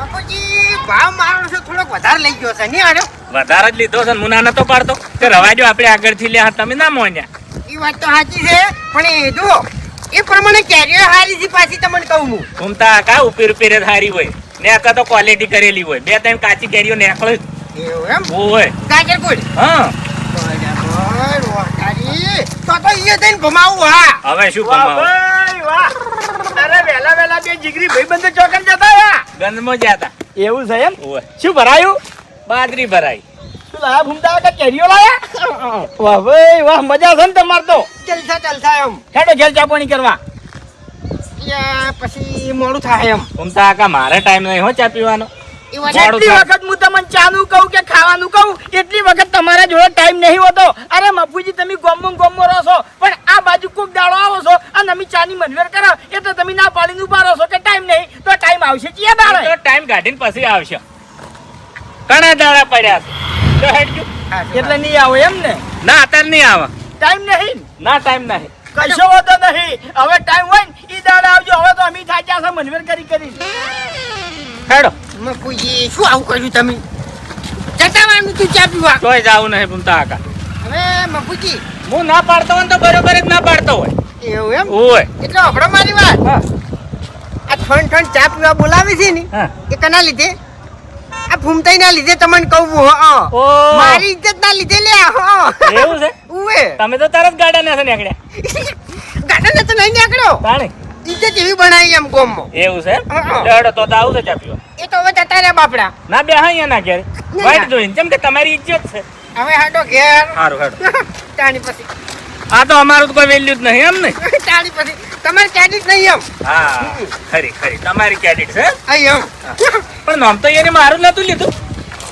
બાપુજી ભાવ મારો છો થોડોક વધારે લઈ ગયો છે નહીં આનો વધારે જ લીધો છે મુના નતો પાડતો કે રવા જો આપણે આગળથી લે તમે ના મોન્યા. એ વાત તો સાચી છે પણ એ જો એ પ્રમાણે કેરીઓ હારી છે પાછી તમને કહું હું ઘૂમતા કા ઉપીર ઉપીર હારી હોય નેકા તો ક્વોલિટી કરેલી હોય 2-3 કાચી કેરીઓ નેકળે એવું એમ હોય ગાજર કુલ હા બરાબર વાકારી તો ઈ દઈને ભમાવું હા હવે શું કમાવ વાહ અરે વેલા બે જીગરી ભાઈબંધો ચોકન જતા યા ગંદમાં જાતા એવું છે એમ હોય શું ભરાયું બાજરી ભરાઈ શું લાયા ભૂમતા કે કેરીઓ લાયા વાહ ભાઈ વાહ મજા છે ને તમાર તો જલસા એમ હેડો જેલ ચા પાણી કરવા યા પછી મોડું થાય એમ ઘૂમતા કા મારે ટાઈમ નહીં હો ચા પીવાનો એ વાત જેટલી વખત હું તમને ચાનું કહું કે ખાવાનું કહું એટલી વખત તમારા જોડે ટાઈમ નહીં હોતો. અરે મફુજી તમે ગોમમાં રહો છો પણ આ બાજુ કોક દાડો આવો છો અને અમે ચાની મનવેર કરો એટલે તમે ના પાડીને ઉભા રહો છો કે ટાઈમ નહીં તો ટાઈમ આવશે ચિયા દાડે તો ટાઈમ કાઢીને પછી આવશે ઘણા દાડા પડ્યા છે તો હેડજો એટલે નહીં આવો એમ ને ના અત્યારે નહીં આવે ટાઈમ નહીં ના ટાઈમ નહીં કશો હોતો નહીં હવે ટાઈમ હોય ને ઈ દાડે આવજો હવે તો અમે થાક્યા છે મનવેર કરી હેડો મફુજી શું આવું કર્યું તમે જતાવાનું તું ચા પીવા તોય જાવું નહીં ભૂમતા આકા હવે મફુજી હું ના પાડતો હોય તો બરોબર જ ના પાડતો હોય એવું એમ હોય એટલે હમણાં મારી વાત હા આ ઠંડ ચા પીવા બોલાવે છે ને હા એ કના લીધે આ ભૂમતાઈ ના લીધે તમને કહું ઓ મારી ઇજ્જત ના લીધે લે એવું છે ઉવે તમે તો તરત ગાડા ને નીકળ્યા ગાડા તો નહીં નીકળ્યો તાણે ઇજ્જત એવી બનાવી એમ ગોમમાં એવું છે હા. હેડો તો આવું છે ચા પીવા એ તો હવે જતા રહ્યા બાપડા ના બે હા ના ઘેર ના. વાઈટ જોઈને જેમ કે તમારી ઇજ્જત છે હવે હાડો ઘેર સારું હેડો તાણી પછી આ તો અમારું તો કોઈ વેલ્યુ જ નહીં એમ ને તાણી પછી તમારે ક્રેડિટ નહીં એમ હા ખરી ખરી તમારી ક્રેડિટ છે અહીં એમ પણ નામ તો એને મારું નતું લીધું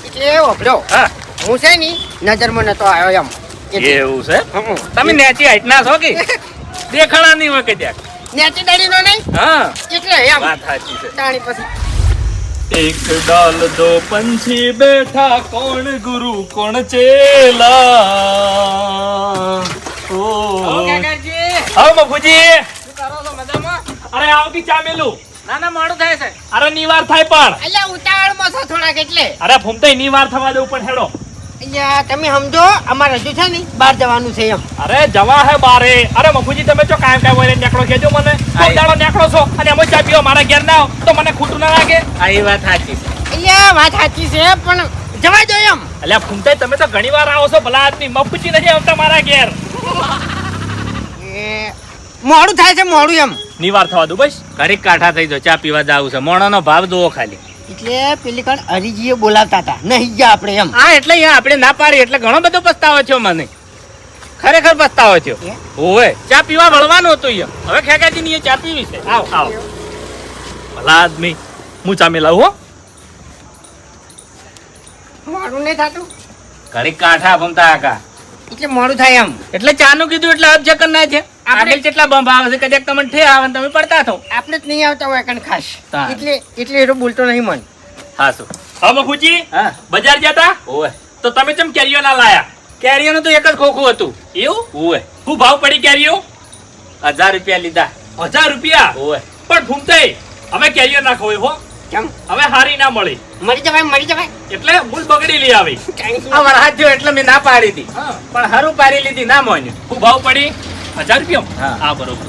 એટલે ઓભળો હા હું છે ની નજરમાં નતો આવ્યો એમ એટલે. એવું છે હમ. તમે નેચી હાઈટ ના છો કે દેખાણા નહીં હોય કે ત્યાં નેચી દડીનો નહીં હા એટલે એમ વાત સાચી છે તાણી પછી એક ડાલ દો પંછી બેઠા કોણ ગુરુ કોણ ચેલા ઓ આવો મફુજી શું કરો છો મજામાં અરે આવતી ચા મેલું ના ના મોડું થાય છે અરે નિવાર થાય પણ એટલે ઉતાવળમાં છો થોડાક એટલે અરે ફૂમતાઈ નિવાર થવા દઉં પણ હેડો અહીંયા તમે સમજો અમારે હજુ છે ને બહાર જવાનું છે એમ અરે જવા હે બારે અરે મફુજી તમે જો કાયમ કાયમ વઈને નીકળો કેજો મને કોઈ દાડો નીકળો છો અને એમ ચા પીવો મારા ઘેર ના આવો તો મને ખોટું ના લાગે આ એ વાત સાચી અહીંયા વાત સાચી છે પણ જવા દો એમ અલ્યા ફૂમતાઈ તમે તો ઘણી વાર આવો છો ભલા આદમી મફુજી નહીં આવતા મારા ઘેર એ મોડું થાય છે મોડું એમ નિવાર થવા દઉં બસ ઘરે કાઠા થઈ જાવ ચા પીવા જાવું છે મોણાનો ભાવ જોવો ખાલી એટલે પેલી કણ હરીજીએ બોલાવતા હતા નહીં ગયા આપણે એમ હા એટલે અહીંયા આપણે ના પાડી એટલે ઘણો બધો પસ્તાવો થયો મને ખરેખર પસ્તાવો થયો હે? ઓય ચા પીવા વળવાનું હતું અહીંયા હવે ખેગાજી ની ચા પીવી છે આવો આવો ભલા આદમી હું ચા મેલાવું હો મોડું નહીં થતું ઘરે કાઠા ભમતા આકા એટલે મોડું થાય એમ એટલે ચાનું કીધું એટલે અબજકર ના છે આગળ કેટલા બંબ આવે છે કદાચ તમને ઠે આવે ને તમે પડતા થો આપણે જ નહીં આવતા હોય કણ ખાસ હા. એટલે એરો બોલતો નહીં મન હા શું હા મફુજી હા બજાર જતા ઓય તો તમે કેમ કેરીઓ ના લાયા કેરીઓનું તો એક જ ખોખું હતું એવું ઓય શું ભાવ પડી કેરીઓ 1000 રૂપિયા લીધા 1000 રૂપિયા ઓય પણ ફૂમતાઈ હવે કેરીઓ ના ખવાય હો કેમ હવે હારી ના મળી મરી જવાય એટલે મૂળ બગડી લઈ આવી કાંઈ આ વરસાદ થયો એટલે મેં ના પાડી હતી પણ હારું પાડી લીધી ના મોન્યું શું ભાવ પડી 1000 રૂપિયા હા બરોબર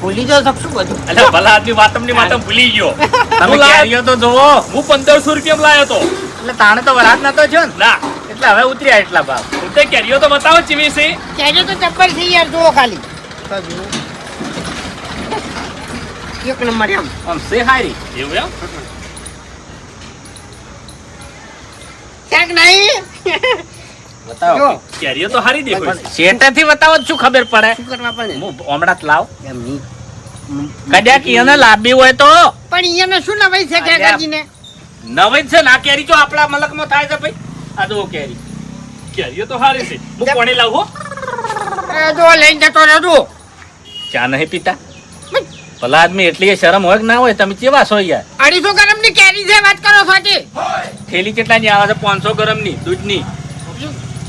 ભૂલી જાવ શકશું બધું અલ્યા ભલા આદમી વાતમની વાતમ ભૂલી ગયો તમે કેરીઓ તો જોવો હું 1500 રૂપિયા લાયો તો એટલે તાણે તો વરાત નતો છો ને ના એટલે હવે ઉતર્યા એટલા ભાવ ઉતે કેરીઓ તો બતાવો ચીવી છે કહેજો તો ચપ્પલ થઈ યાર જુઓ ખાલી એક નંબર એમ આમ સે હારી એવું એમ ક્યાંક નહીં બતાવો જો. કેરીઓ તો હારી દેખો શેઠેથી બતાવો તો શું ખબર પડે શું કરવા પડે હું હમણાં જ લાવ એમ નહીં કદાચ એને લાંબી હોય તો પણ અહીંયા શું નવાઈ છે કાકાજીને નવી જ છે ના કેરી જો આપણા મલકમાં થાય છે ભાઈ આ જો કેરી કેરીઓ તો હારી છે હું પાણી લાવું હો જો લઈને જતો રહેજો ચા નહીં પીતા ભલા આદમી એટલી શરમ હોય કે ના હોય તમે કેવા છો યાર 250 ગ્રામ ની કેરી છે વાત કરો સાચી થેલી કેટલા ની આવે છે 500 ગ્રામ ની દૂધની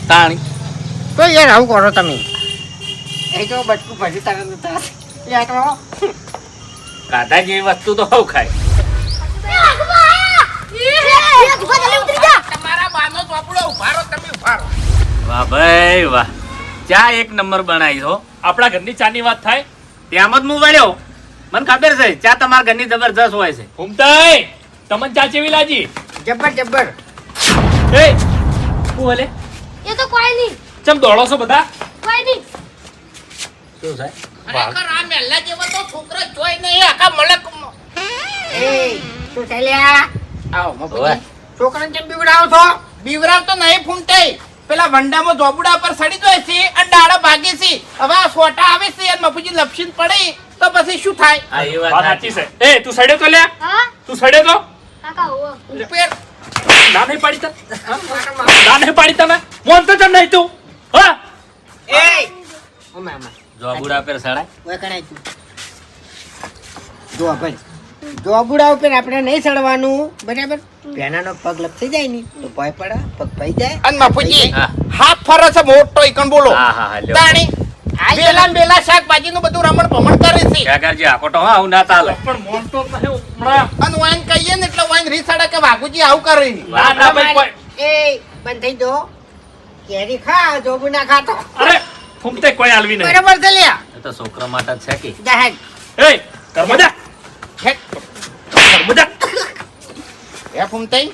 તાણી તો યાર આવું કરો તમે એ તો બટકું ભરી તારે નતા યાર કાઢા જેવી વસ્તુ તો હવ ખાય એ વાહ, ચા એક નંબર બનાવી છો. આપણા ઘરની ચાની વાત થાય. ત્યાં જ હું વળ્યો. મને ખબર છે ચા તમારા ઘરની જબરજસ્ત હોય છે. ઘૂમતાઈ તમને ચા ચેવી લાજી? જબ્બર જબ્બર. એ હું હલે એ તો કોઈ નહીં, ચમ દોડો છો બધા? કોઈ નહીં. શું છે? ખરેખર આ મહેલા જેવો તો છોકરો જોઈ નહીં આખા મલકમાં. એ શું ચાલ્યા? આવો ઓય. મફુજી. છોકરાને કેમ બીવડાવો છો? બીવરાવ તો નહીં ફૂમતાઈ. પેલા વંડામાં ઝોપડા પર સડી જાય છે અને ડાળા ભાગે છે. હવે આ સોટા આવે છે અને મફુજી લપસીને પડે તો પછી શું થાય? હા, એ વાત વાત સાચી સાચી. છે. એ તું સડ્યો તો લ્યા, હા તું સડ્યો તો કાકા હોવો. ઉપર ના નહીં પાડી તને? ના નહીં પાડી તમે? મોન તો ચમ નહીં તું? હા એ ઓમે ઓમે જોબુડા પર સડાય. ઓય કણાય તું. જો ભાઈ જોબુડા ઉપર આપણે નહીં ચડવાનું, બરાબર? પેનાનો પગ લપસી જાય ને તો ભય પડે, પગ ભાઈ જાય. અને મફુજી હા. હાથ ફરે છે મોટો ઈકણ બોલો. હા હા હા, લ્યો. તાણી બેલા ને બેલા શાકભાજી નું બધું રમણ ભમણ કરે છે. કાકાજી આકોટો હા આવું ના ચાલે. પણ મોન તો નહીં હમણાં. અને વાઈન કહીએ ને એટલે વાઈન રીસાડે કે વાઘુજી આવું કરે. ના ના ભાઈ કોઈ. એ બંધ થઈ દો. કેરી ખા, જોબુ ના ખાતો. અરે ઘૂમતે કોઈ આલવી નહીં. બરાબર છે લ્યા. એ તો છોકરા માટે જ છે કે. જાહેર. એ ઘરમાં જા, હે, ઘરમાં જા. એ ફૂમતાઈ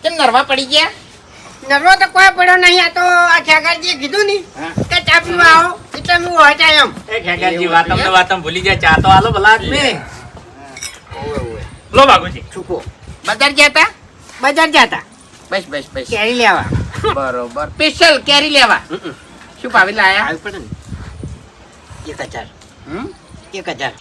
કેમ નરવા પડી ગયા? નરવો તો કોઈ પડ્યો નહીં. આ તો આ ખેગારજીએ કીધું ને કે ચા પીવા આવો એટલે હું હોય જાય એમ. એ કાકાજી વાતમ ને વાતમ ભૂલી જાય. ચા તો આલો ભલા આદમી. લો બાગુજી. છૂકો બજાર ગયા તા? બજાર જતા બસ બસ બસ કેરી લેવા. બરોબર. સ્પેશિયલ કેરી લેવા શું ભાવે લાયા? આવી પડે ને 1000. હમ? 1000.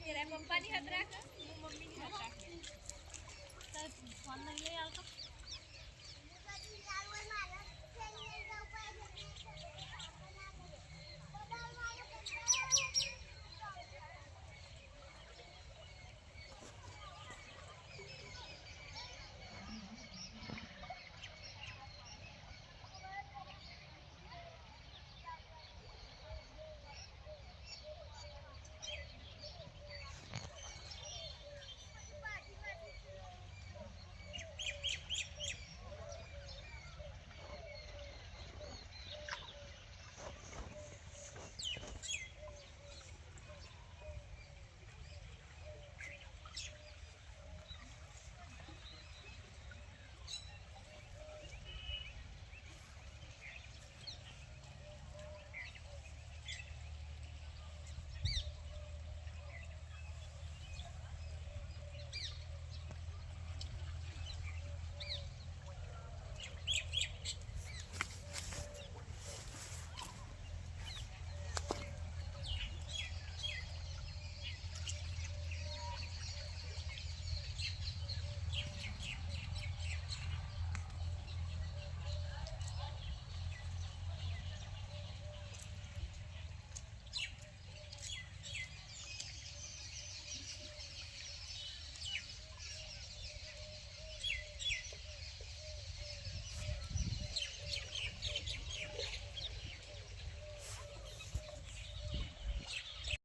પપ્પાની હાથ રાખ હું મમ્મીની હાથ રાખે ફોન નહીં લઈ આવતો